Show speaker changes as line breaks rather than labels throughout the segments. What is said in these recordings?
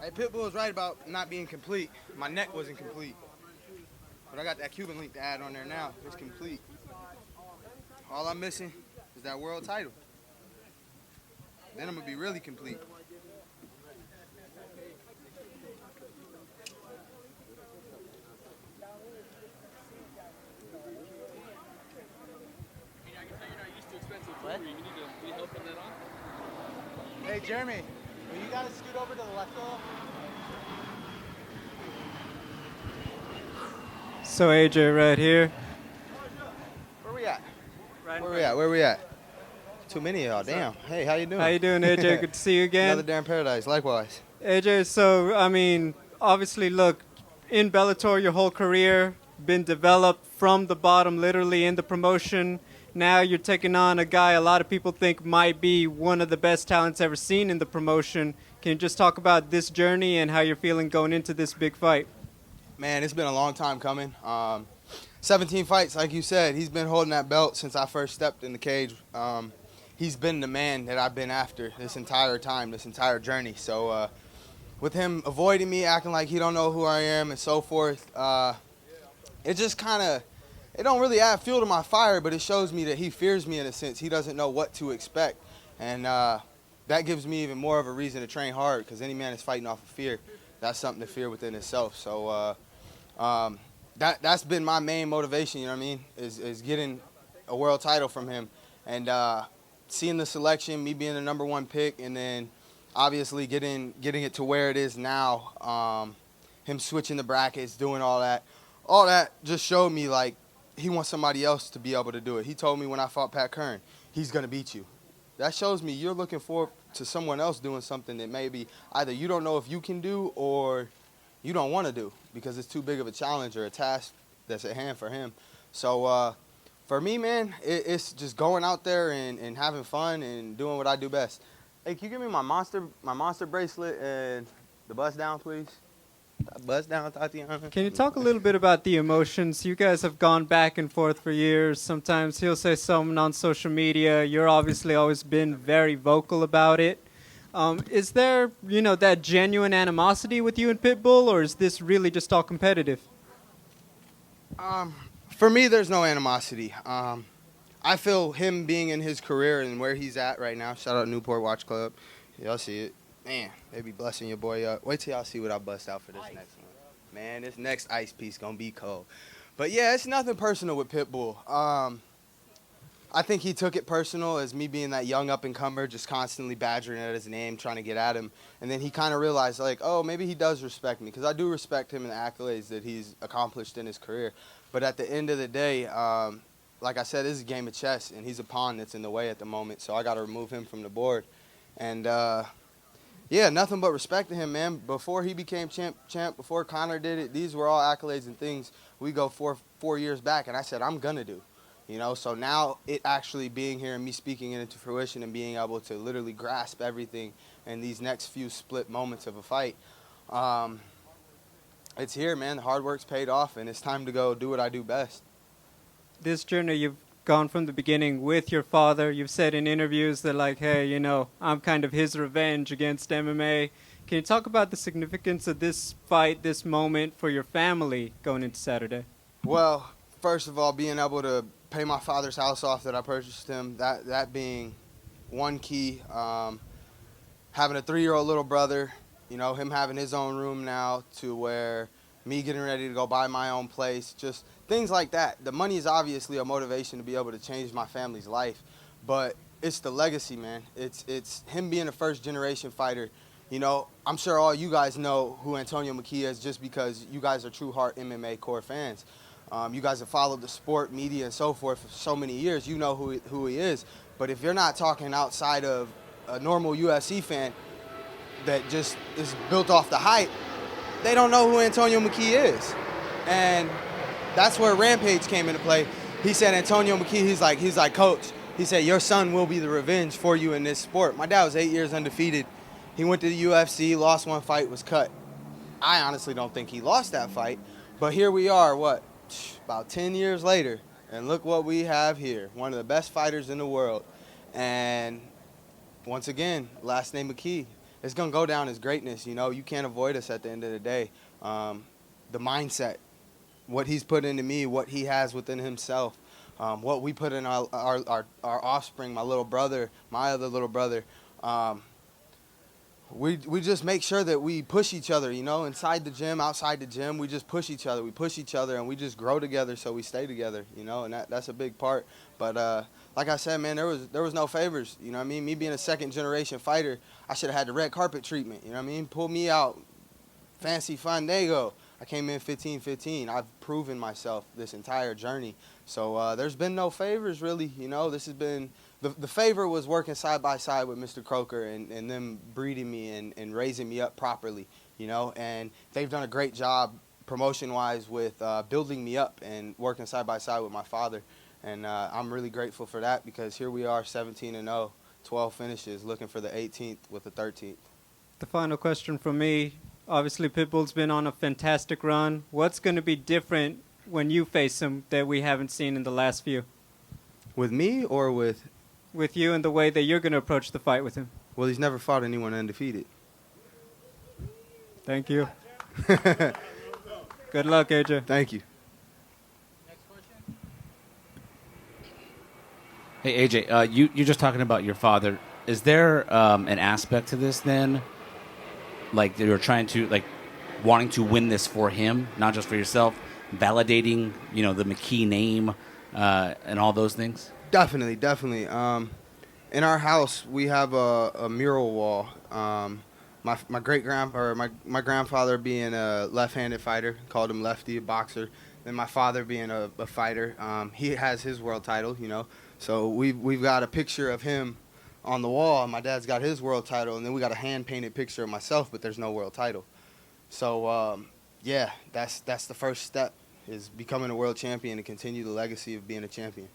Hey, Pitbull was right about not being complete. My neck wasn't complete. But I got that Cuban link to add on there now. It's complete. All I'm missing is that world title. Then I'm going to be really complete. What? Hey, Jeremy, will you guys scoot over to the left a little?
So AJ right here.
Where we at?
Right
Where we at? Too many of y'all. Damn. Hey, how you doing?
How you doing, AJ? Good to see you again.
Another day in paradise. Likewise.
AJ, so, I mean, obviously, look, in Bellator your whole career, been developed from the bottom, literally in the promotion. Now you're taking on a guy a lot of people think might be one of the best talents ever seen in the promotion. Can you just talk about this journey and how you're feeling going into this big fight?
Man, it's been a long time coming. 17 fights, like you said. He's been holding that belt since I first stepped in the cage. He's been the man that I've been after this entire time, this entire journey. So with him avoiding me, acting like he don't know who I am and so forth, it just kind of, it don't really add fuel to my fire, but it shows me that he fears me in a sense. He doesn't know what to expect. And that gives me even more of a reason to train hard, because any man that's fighting off of fear, that's something to fear within itself. So that's been my main motivation, you know what I mean, is getting a world title from him. And seeing the selection, me being the #1 pick, and then obviously getting it to where it is now, him switching the brackets, doing all that just showed me, like, he wants somebody else to be able to do it. He told me when I fought Pat Curran, he's going to beat you. That shows me you're looking forward to someone else doing something that maybe either you don't know if you can do or you don't want to do, because it's too big of a challenge or a task that's at hand for him. So for me, man, it's just going out there and having fun and doing what I do best. Hey, can you give me my monster bracelet and the bust down, please? Bust down, Tatiana.
Can you talk a little bit about the emotions? You guys have gone back and forth for years. Sometimes he'll say something on social media. You're obviously always been very vocal about it. Is there, that genuine animosity with you and Pitbull, or is this really just all competitive?
For me, there's no animosity. I feel him being in his career and where he's at right now. Shout out Newport Watch Club. Y'all see it. Man, they be blessing your boy up. Wait till y'all see what I bust out for this next one. Man, this next ice piece gonna be cold. But yeah, it's nothing personal with Pitbull. I think he took it personal as me being that young up-and-comer, just constantly badgering at his name, trying to get at him. And then he kind of realized, like, oh, maybe he does respect me, because I do respect him and the accolades that he's accomplished in his career. But at the end of the day, like I said, this is a game of chess, and he's a pawn that's in the way at the moment, so I got to remove him from the board. And yeah, nothing but respect to him, man. Before he became champ, before Conor did it, these were all accolades and things we go four years back, and I said, I'm going to do. So now it actually being here and me speaking it into fruition and being able to literally grasp everything in these next few split moments of a fight, it's here, man. The hard work's paid off, and it's time to go do what I do best.
This journey, you've gone from the beginning with your father. You've said in interviews that, like, hey, I'm kind of his revenge against MMA. Can you talk about the significance of this fight, this moment for your family going into Saturday?
Well, first of all, being able to pay my father's house off that I purchased him, that being one key. Having a 3-year-old little brother, him having his own room now, to where me getting ready to go buy my own place, just things like that. The money is obviously a motivation to be able to change my family's life, but it's the legacy, man. It's him being a first-generation fighter. I'm sure all you guys know who Antonio McKee is, just because you guys are true heart MMA core fans. You guys have followed the sport, media, and so forth for so many years. You know who he is. But if you're not talking outside of a normal UFC fan that just is built off the hype, they don't know who Antonio McKee is. And that's where Rampage came into play. He said, Antonio McKee, he's like, Coach, he said, your son will be the revenge for you in this sport. My dad was 8 years undefeated. He went to the UFC, lost one fight, was cut. I honestly don't think he lost that fight. But here we are, about 10 years later, and look what we have here. One of the best fighters in the world. And once again, last name McKee. it's gonna go down as greatness. You can't avoid us at the end of the day. The mindset, what he's put into me, what he has within himself, what we put in our offspring, my little brother, my other little brother. We just make sure that we push each other, inside the gym, outside the gym. We just push each other. We push each other, and we just grow together so we stay together, and that's a big part. But like I said, man, there was no favors, you know what I mean? Me being a second-generation fighter, I should have had the red carpet treatment, you know what I mean? Pull me out, fancy fandango. I came in 15-15. I've proven myself this entire journey. So there's been no favors, really, This has been... The favor was working side by side with Mr. Croker and them breeding me and raising me up properly, and they've done a great job promotion-wise with building me up and working side by side with my father. And I'm really grateful for that because here we are, 17-0, 12 finishes, looking for the 18th with the 13th.
The final question from me. Obviously, Pitbull's been on a fantastic run. What's going to be different when you face him that we haven't seen in the last few?
With me or with...
With you and the way that you're going to approach the fight with him.
Well, he's never fought anyone undefeated.
Thank you. Good luck, AJ.
Thank you.
Next question.
Hey, AJ, you're just talking about your father. Is there an aspect to this then? Like you're trying to, wanting to win this for him, not just for yourself, validating, the McKee name and all those things?
Definitely. In our house, we have a mural wall. My grandfather being a left-handed fighter, called him Lefty, a boxer. Then my father being a fighter, he has his world title, So we've got a picture of him on the wall. My dad's got his world title, and then we got a hand-painted picture of myself, but there's no world title. So yeah, that's the first step, is becoming a world champion and continue the legacy of being a champion.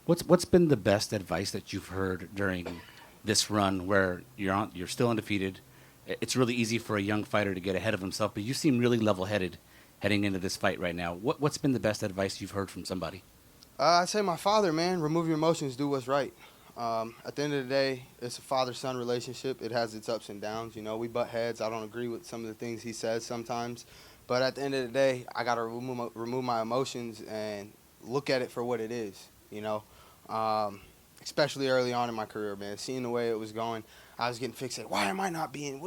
What's been the best advice that you've heard during this run where you're still undefeated? It's really easy for a young fighter to get ahead of himself, but you seem really level-headed heading into this fight right now. What's been the best advice you've heard from somebody?
I'd say my father, man. Remove your emotions, do what's right. At the end of the day, it's a father-son relationship. It has its ups and downs. We butt heads. I don't agree with some of the things he says sometimes. But at the end of the day, I got to remove my emotions and look at it for what it is, especially early on in my career, man. Seeing the way it was going, I was getting fixated. Why am I not being,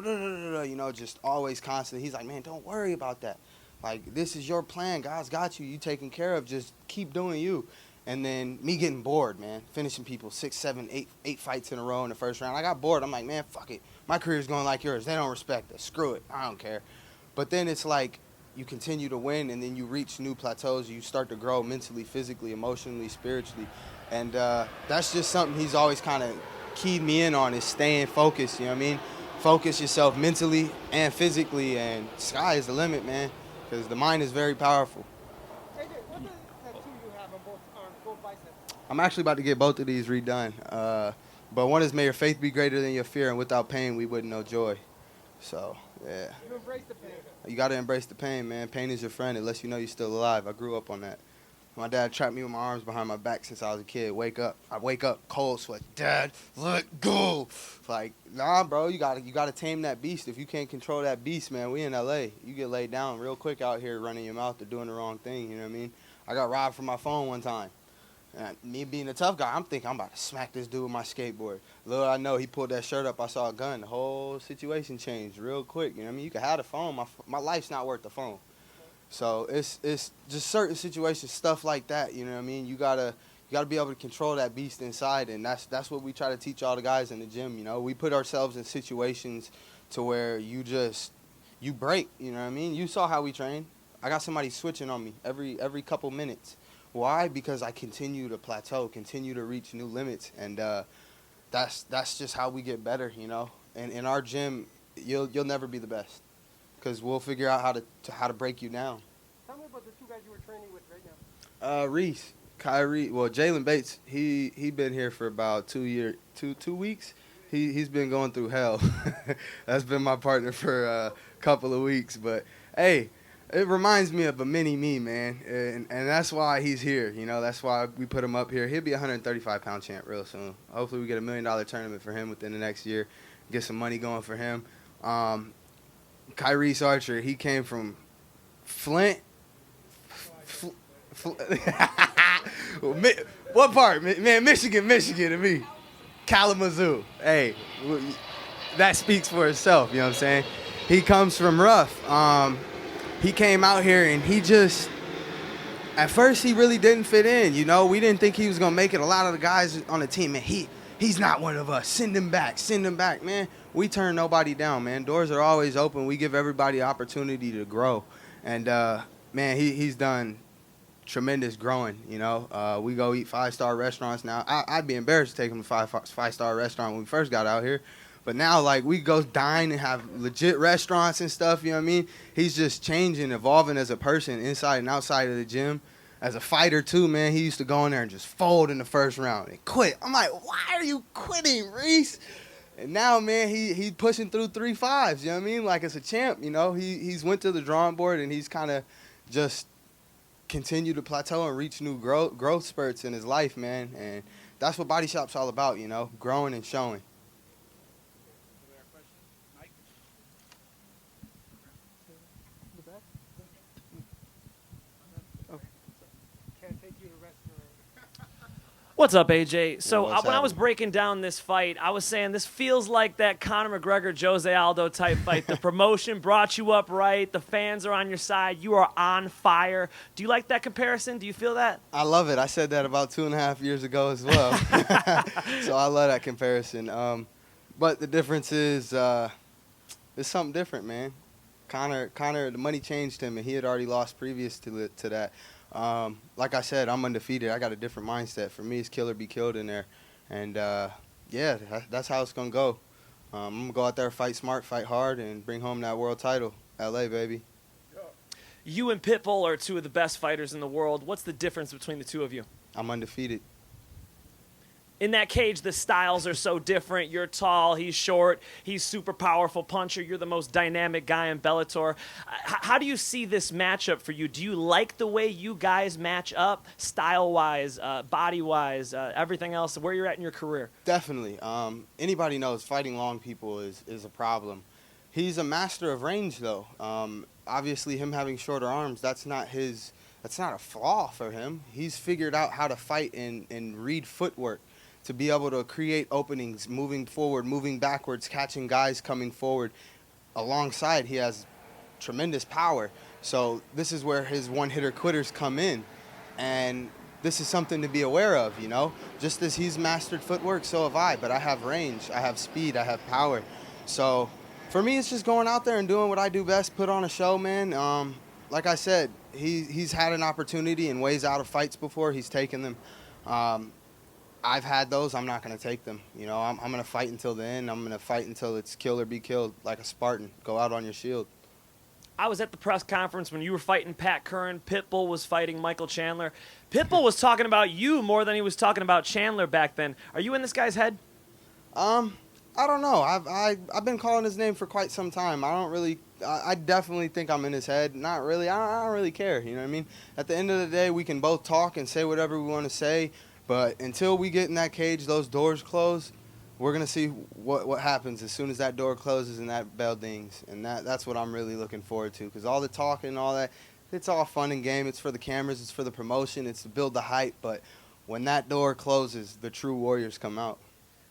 just always constantly. He's like, man, don't worry about that. Like, this is your plan. God's got you. You taken care of. Just keep doing you. And then me getting bored, man, finishing people 6, 7, 8 fights in a row in the first round. I got bored. I'm like, man, fuck it. My career's going like yours. They don't respect us. Screw it. I don't care. But then it's like you continue to win, and then you reach new plateaus. You start to grow mentally, physically, emotionally, spiritually. And that's just something he's always kind of keyed me in on, is staying focused, you know what I mean? Focus yourself mentally and physically, and sky is the limit, man, because the mind is very powerful.
AJ, what the tattoo you have on both biceps?
I'm actually about to get both of these redone. But one is, may your faith be greater than your fear, and without pain we wouldn't know joy. So, yeah.
You embrace the pain.
You got to embrace the pain, man. Pain is your friend. It lets you know you're still alive. I grew up on that. My dad trapped me with my arms behind my back since I was a kid. Wake up. I wake up, cold sweat. Dad, let go. Like, nah, bro, you gotta tame that beast. If you can't control that beast, man, we in L.A. You get laid down real quick out here running your mouth or doing the wrong thing, you know what I mean? I got robbed from my phone one time. And me being a tough guy, I'm thinking I'm about to smack this dude with my skateboard. Little I know, he pulled that shirt up, I saw a gun. The whole situation changed real quick, you know what I mean? You can have the phone. My life's not worth the phone. So it's just certain situations, stuff like that, you know what I mean? You gotta be able to control that beast inside, and that's what we try to teach all the guys in the gym, you know? We put ourselves in situations to where you break, you know what I mean? You saw how we train. I got somebody switching on me every couple minutes. Why? Because I continue to plateau, continue to reach new limits, and that's just how we get better, you know? And in our gym, you'll never be the best, because we'll figure out how to break you down.
Tell me about the two guys you were training with right now.
Reese, Kyrie, well, Jalen Bates, he been here for about 2 weeks. He's been going through hell. That's been my partner for a couple of weeks. But, hey, it reminds me of a mini-me, man. And that's why he's here, you know. That's why we put him up here. He'll be a 135-pound champ real soon. Hopefully we get $1 million tournament for him within the next year, get some money going for him. Kyrese Archer, he came from Flint. What part? Man, Michigan to me. Kalamazoo. Hey, that speaks for itself, you know what I'm saying? He comes from rough. He came out here and he just, at first he really didn't fit in, you know? We didn't think he was going to make it. A lot of the guys on the team, man, he's not one of us. Send him back, man. We turn nobody down, man. Doors are always open. We give everybody opportunity to grow. And, man, he's done tremendous growing, you know. We go eat five-star restaurants now. I'd be embarrassed to take him to five-star restaurant when we first got out here. But now, like, we go dine and have legit restaurants and stuff, you know what I mean? He's just changing, evolving as a person inside and outside of the gym. As a fighter, too, man, he used to go in there and just fold in the first round and quit. I'm like, why are you quitting, Reese? And now, man, he's pushing through 3-5s, you know what I mean? Like, it's a champ, you know? He's went to the drawing board, and he's kind of just continued to plateau and reach new growth spurts in his life, man. And that's what Body Shop's all about, you know, growing and showing.
What's up, AJ? So
what's
when I was
happening?
breaking down this fight, I was saying this feels like that Conor McGregor, Jose Aldo type fight. The promotion brought you up right. The fans are on your side. You are on fire. Do you like that comparison? Do you feel that?
I love it. I said that about 2.5 years ago as well. So I love that comparison. But the difference is it's something different, man. Conor, the money changed him, and he had already lost previous to that. Like I said, I'm undefeated. I got a different mindset. For me, it's kill or be killed in there. And, yeah, that's how it's going to go. I'm going to go out there, fight smart, fight hard, and bring home that world title. L.A., baby.
You and Pitbull are two of the best fighters in the world. What's the difference between the two of you?
I'm undefeated.
In that cage, the styles are so different. You're tall, he's short, he's super powerful puncher. You're the most dynamic guy in Bellator. How do you see this matchup for you? Do you like the way you guys match up, style-wise, body-wise, everything else, where you're at in your career?
Definitely. Anybody knows fighting long people is a problem. He's a master of range, though. Obviously, him having shorter arms, that's not a flaw for him. He's figured out how to fight and read footwork, to be able to create openings, moving forward, moving backwards, catching guys coming forward. Alongside, he has tremendous power. So this is where his one-hitter quitters come in. And this is something to be aware of, you know? Just as he's mastered footwork, so have I. But I have range, I have speed, I have power. So for me, it's just going out there and doing what I do best, put on a show, man. Like I said, he's had an opportunity and ways out of fights before. He's taken them. I've had those. I'm not going to take them. You know, I'm going to fight until the end. I'm going to fight until it's kill or be killed, like a Spartan. Go out on your shield.
I was at the press conference when you were fighting Pat Curran. Pitbull was fighting Michael Chandler. Pitbull was talking about you more than he was talking about Chandler back then. Are you in this guy's head?
I don't know. I've been calling his name for quite some time. I definitely think I'm in his head. Not really. I don't really care. You know what I mean? At the end of the day, we can both talk and say whatever we want to say. But until we get in that cage, those doors close, we're going to see what happens as soon as that door closes and that bell dings. And that's what I'm really looking forward to. Because all the talking and all that, it's all fun and game. It's for the cameras. It's for the promotion. It's to build the hype. But when that door closes, the true warriors come out.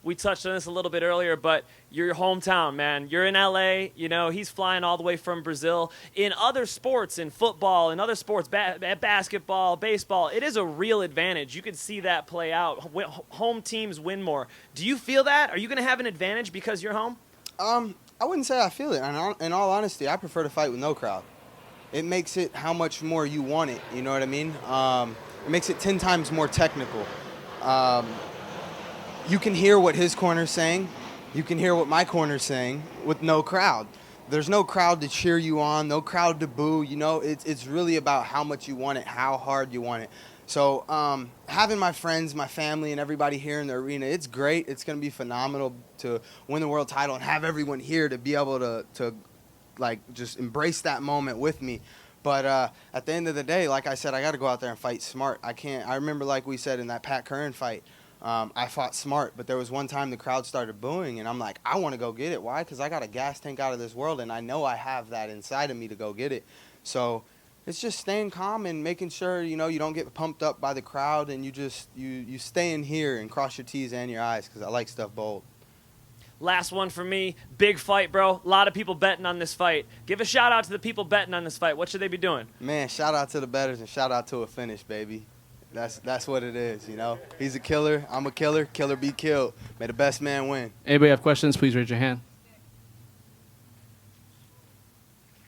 We touched on this a little bit earlier, but your hometown, man. You're in L.A., you know, he's flying all the way from Brazil. In other sports, in football, in other sports, basketball, baseball, it is a real advantage. You could see that play out. Home teams win more. Do you feel that? Are you going to have an advantage because you're home?
I wouldn't say I feel it. In all honesty, I prefer to fight with no crowd. It makes it how much more you want it, you know what I mean? It makes it 10 times more technical. You can hear what his corner's saying. You can hear what my corner's saying with no crowd. There's no crowd to cheer you on, no crowd to boo. You know, it's really about how much you want it, how hard you want it. So having my friends, my family, and everybody here in the arena, it's great. It's going to be phenomenal to win the world title and have everyone here to be able to like, just embrace that moment with me. But at the end of the day, like I said, I got to go out there and fight smart. I remember, like we said, in that Pat Curran fight, I fought smart, but there was one time the crowd started booing, and I'm like, I want to go get it. Why? Because I got a gas tank out of this world, and I know I have that inside of me to go get it. So it's just staying calm and making sure, you don't get pumped up by the crowd, and you stay in here and cross your T's and your I's, because I like stuff bold.
Last one for me. Big fight, bro. A lot of people betting on this fight. Give a shout out to the people betting on this fight. What should they be doing?
Man, shout out to the bettors and shout out to a finish, baby. That's what it is, He's a killer. I'm a killer. Killer be killed. May the best man win.
Anybody have questions? Please raise your hand.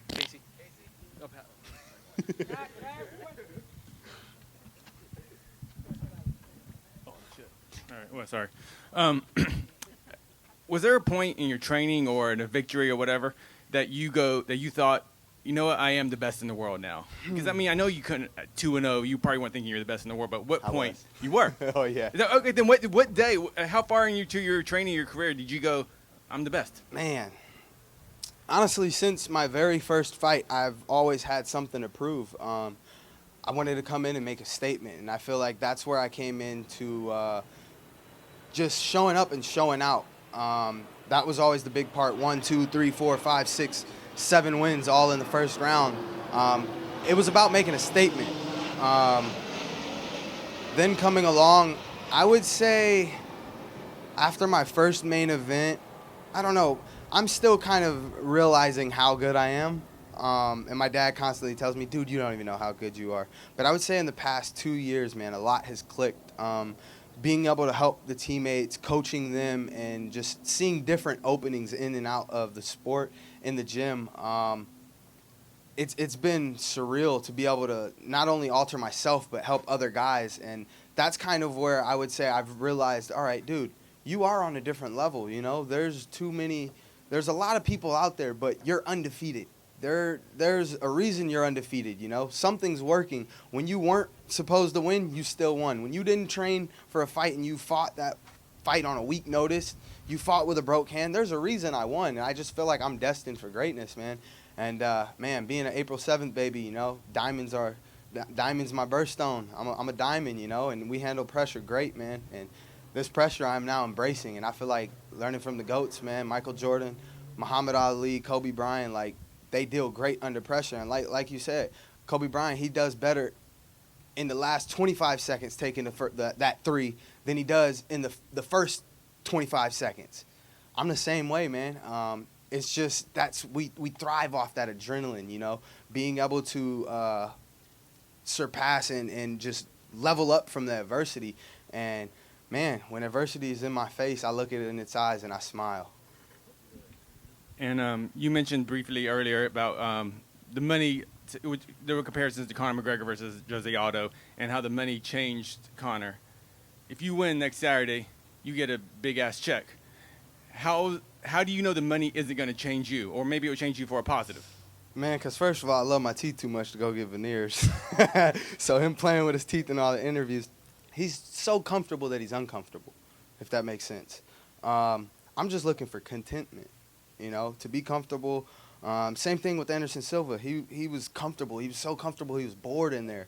Casey.
Oh, Pat.
Oh, shit. All right. Well, sorry. Was there a point in your training or in a victory or whatever that you thought, you know what, I am the best in the world now? Because, I know you couldn't, 2-0, you probably weren't thinking you were the best in the world, but what point? You were?
Oh, yeah.
Okay, then what day, how far into your training, your career, did you go, I'm the best?
Man, honestly, since my very first fight, I've always had something to prove. I wanted to come in and make a statement, and I feel like that's where I came into just showing up and showing out. That was always the big part. 1, 2, 3, 4, 5, 6, 7 wins all in the first round. It was about making a statement. Then coming along, I would say after my first main event, I don't know, I'm still kind of realizing how good I am. And my dad constantly tells me, dude, you don't even know how good you are. But I would say in the past 2 years, man, a lot has clicked. Being able to help the teammates, coaching them, and just seeing different openings in and out of the sport in the gym, it's been surreal to be able to not only alter myself but help other guys. And that's kind of where I would say I've realized, all right, dude, you are on a different level. There's a lot of people out there, but you're undefeated. There's a reason you're undefeated, Something's working. When you weren't supposed to win, you still won. When you didn't train for a fight and you fought that fight on a week notice, you fought with a broke hand, there's a reason I won. And I just feel like I'm destined for greatness, man. And, man, being an April 7th baby, diamond's my birthstone. I'm a diamond, and we handle pressure great, man. And this pressure I'm now embracing. And I feel like learning from the GOATs, man, Michael Jordan, Muhammad Ali, Kobe Bryant, they deal great under pressure. And like you said, Kobe Bryant, he does better in the last 25 seconds taking that three than he does in the first 25 seconds. I'm the same way, man. It's just we thrive off that adrenaline, being able to surpass and just level up from the adversity. And, man, when adversity is in my face, I look at it in its eyes and I smile.
And you mentioned briefly earlier about the money. There were comparisons to Conor McGregor versus Jose Aldo and how the money changed Conor. If you win next Saturday, you get a big-ass check. How do you know the money isn't going to change you? Or maybe it will change you for a positive?
Man, because first of all, I love my teeth too much to go get veneers. So him playing with his teeth in all the interviews, he's so comfortable that he's uncomfortable, if that makes sense. I'm just looking for contentment. To be comfortable. Same thing with Anderson Silva. He was comfortable. He was so comfortable. He was bored in there.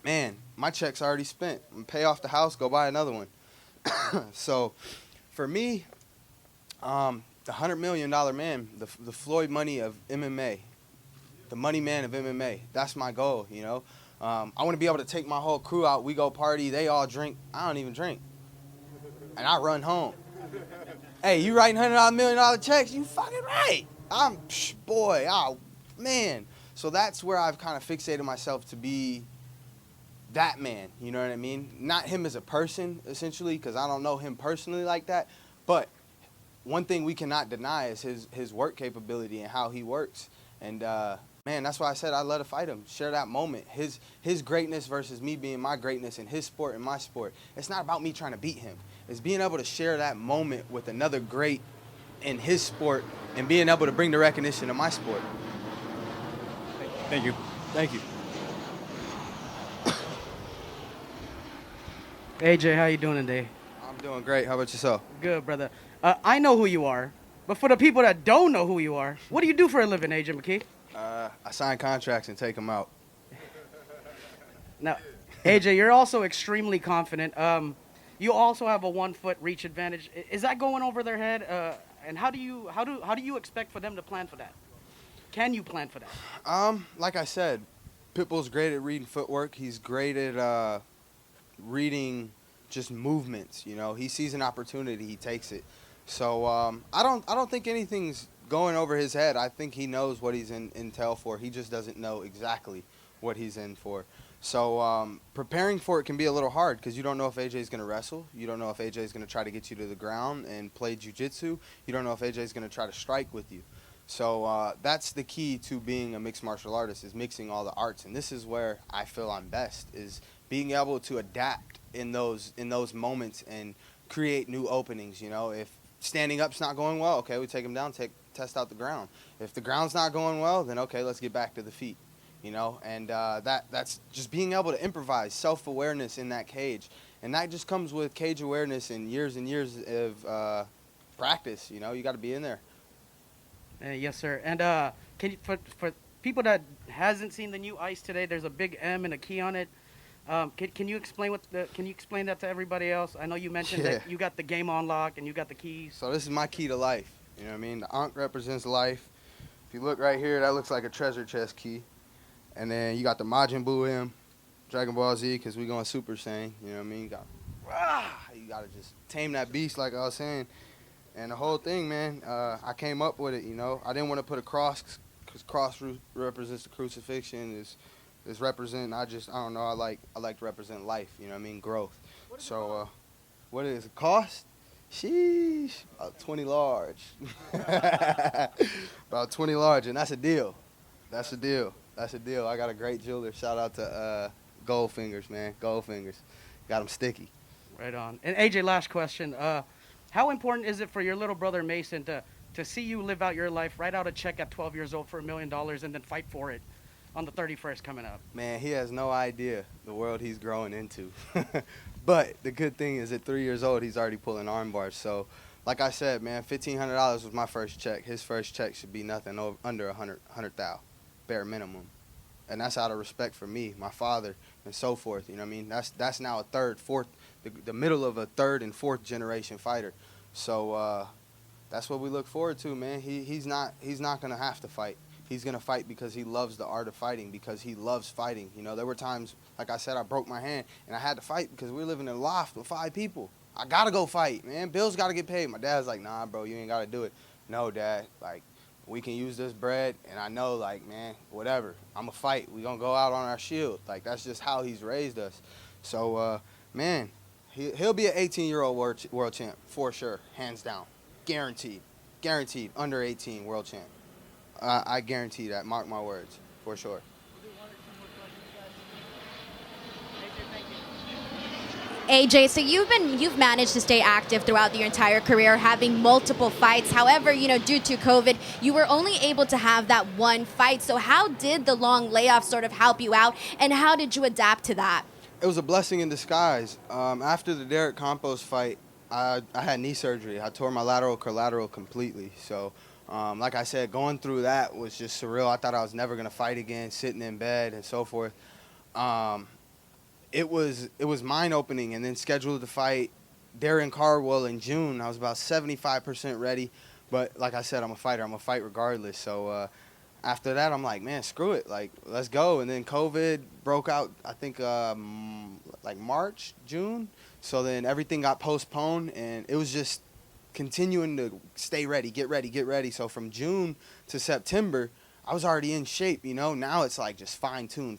Man, my check's already spent. I'm pay off the house, go buy another one. So, for me, the $100 million man, the Floyd money of MMA, the money man of MMA, that's my goal, I want to be able to take my whole crew out. We go party. They all drink. I don't even drink. And I run home. Hey, you writing $100 million checks? You fucking right. Man. So that's where I've kind of fixated myself to be that man. You know what I mean? Not him as a person, essentially, because I don't know him personally like that. But one thing we cannot deny is his work capability and how he works. And, man, that's why I said I'd love to fight him, share that moment. His greatness versus me being my greatness in his sport and my sport. It's not about me trying to beat him. It's being able to share that moment with another great in his sport and being able to bring the recognition to my sport.
Thank you.
Thank you.
AJ, how you doing today?
I'm doing great. How about yourself?
Good, brother. I know who you are, but for the people that don't know who you are, what do you do for a living, AJ McKee?
I sign contracts and take them out.
Now, AJ, you're also extremely confident. You also have a 1 foot reach advantage. Is that going over their head? And how do you expect for them to plan for that? Can you plan for that?
Like I said, Pitbull's great at reading footwork. He's great at reading just movements. You know, he sees an opportunity, he takes it. So I don't think anything's going over his head. I think he knows what he's in tail for. He just doesn't know exactly what he's in for. So preparing for it can be a little hard because you don't know if AJ's going to wrestle. You don't know if AJ's going to try to get you to the ground and play jiu-jitsu. You don't know if AJ's going to try to strike with you. So that's the key to being a mixed martial artist, is mixing all the arts. And this is where I feel I'm best, is being able to adapt in those moments and create new openings. You know, if standing up's not going well, okay, we take him down, test out the ground. If the ground's not going well, then okay, let's get back to the feet. You know, and that's just being able to improvise, self-awareness in that cage. And that just comes with cage awareness and years of practice. You know, you got to be in there.
Yes, sir. And can you, for people that hasn't seen the new ice today, there's a big M and a key on it. Can you explain that to everybody else? I know you mentioned that you got the game on lock and you got the keys.
So this is my key to life. You know what I mean? The Ankh represents life. If you look right here, that looks like a treasure chest key. And then you got the Majin Buu M, Dragon Ball Z, because we going Super Saiyan. You know what I mean? You got to just tame that beast, like I was saying. And the whole thing, man, I came up with it, you know. I didn't want to put a cross, because cross represents the crucifixion. Is representing, I don't know, I like to represent life, you know what I mean, growth. So what is it cost? Sheesh, about 20 large. About 20 large, and that's a deal. That's a deal. I got a great jeweler. Shout out to Goldfingers, man. Goldfingers. Got them sticky.
Right on. And AJ, last question. How important is it for your little brother Mason to see you live out your life, write out a check at 12 years old for $1 million, and then fight for it on the 31st coming up?
Man, he has no idea the world he's growing into. But the good thing is at 3 years old, he's already pulling arm bars. So, like I said, man, $1,500 was my first check. His first check should be nothing under $100,000, bare minimum. And that's out of respect for me, my father, and so forth. You know what I mean? That's now a third, fourth, the middle of a third and fourth generation fighter. So that's what we look forward to, man. He's not gonna have to fight. He's gonna fight because he loves the art of fighting, because he loves fighting. You know, there were times, like I said, I broke my hand and I had to fight because we were living in a loft with 5 people. I gotta go fight, man. Bills gotta get paid. My dad's like, nah, bro, you ain't gotta do it. No, Dad, like, we can use this bread, and I know, like, man, whatever. I'm a fight. We gonna go out on our shield. Like, that's just how he's raised us. So, man, he'll be an 18-year-old world champ for sure, hands down, guaranteed, under 18 world champ. I guarantee that. Mark my words, for sure.
AJ, so you've managed to stay active throughout your entire career, having multiple fights. However, due to COVID, you were only able to have that one fight. So how did the long layoff sort of help you out, and how did you adapt to that?
It was a blessing in disguise. After the Derek Campos fight, I had knee surgery. I tore my lateral collateral completely. So, like I said, going through that was just surreal. I thought I was never going to fight again, sitting in bed and so forth. It was mind-opening, and then scheduled to fight Darren Carwell in June. I was about 75% ready, but like I said, I'm a fighter. I'm going to fight regardless. So after that, I'm like, man, screw it. Like, let's go. And then COVID broke out, I think, like March, June. So then everything got postponed, and it was just continuing to stay ready, get ready. So from June to September, I was already in shape, Now it's like just fine-tune.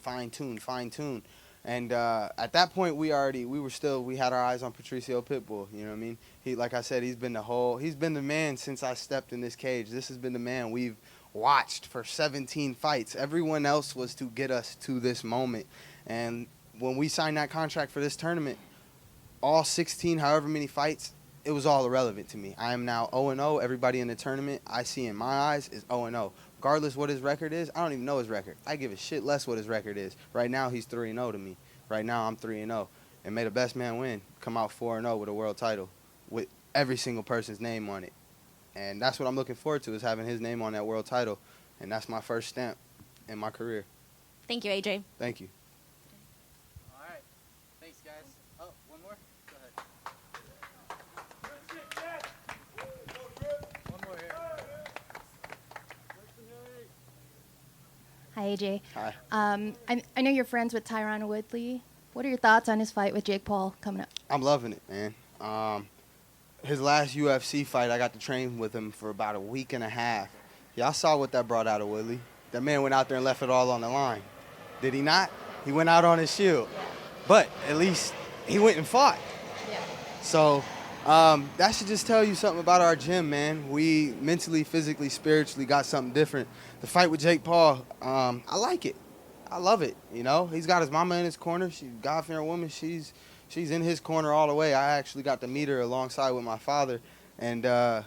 And at that point, we had our eyes on Patricio Pitbull. You know what I mean? Like I said, he's been the man since I stepped in this cage. This has been the man we've watched for 17 fights. Everyone else was to get us to this moment. And when we signed that contract for this tournament, all 16, however many fights, it was all irrelevant to me. I am now 0-0. Everybody in the tournament I see in my eyes is 0-0. Regardless what his record is, I don't even know his record. I give a shit less what his record is. Right now, he's 3-0 to me. Right now, I'm 3-0. And may the best man win. Come out 4-0 with a world title with every single person's name on it. And that's what I'm looking forward to, is having his name on that world title. And that's my first stamp in my career.
Thank you, AJ.
Thank you.
All right.
Hi, AJ.
Hi.
I know you're friends with Tyron Woodley. What are your thoughts on his fight with Jake Paul coming up?
I'm loving it, man. His last UFC fight, I got to train with him for about a week and a half. Y'all saw what that brought out of Woodley. That man went out there and left it all on the line. Did he not? He went out on his shield. But at least he went and fought.
Yeah.
So that should just tell you something about our gym, man. We mentally, physically, spiritually got something different. The fight with Jake Paul, I like it. I love it. You know, he's got his mama in his corner. She's a God-fearing woman. She's in his corner all the way. I actually got to meet her alongside with my father, and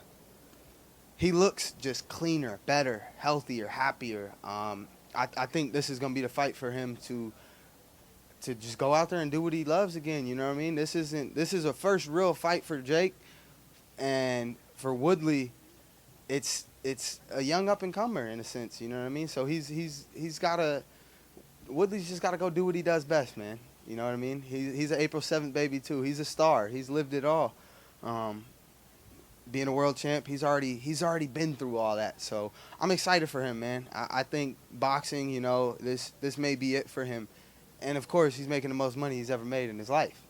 he looks just cleaner, better, healthier, happier. I think this is gonna be the fight for him to just go out there and do what he loves again. You know what I mean? This is a first real fight for Jake, and for Woodley, it's a young up and comer in a sense. You know what I mean? So he's gotta. Woodley's just gotta go do what he does best, man. You know what I mean? He's an April 7th baby too. He's a star. He's lived it all. Being a world champ, he's already been through all that. So I'm excited for him, man. I think boxing, you know, this may be it for him. And of course, he's making the most money he's ever made in his life.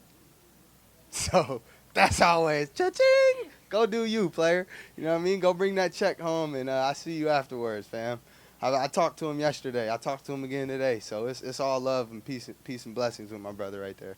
So that's always cha-ching. Go do you, player. You know what I mean? Go bring that check home, and I see you afterwards, fam. I talked to him yesterday. I talked to him again today. So it's all love and peace and blessings with my brother right there.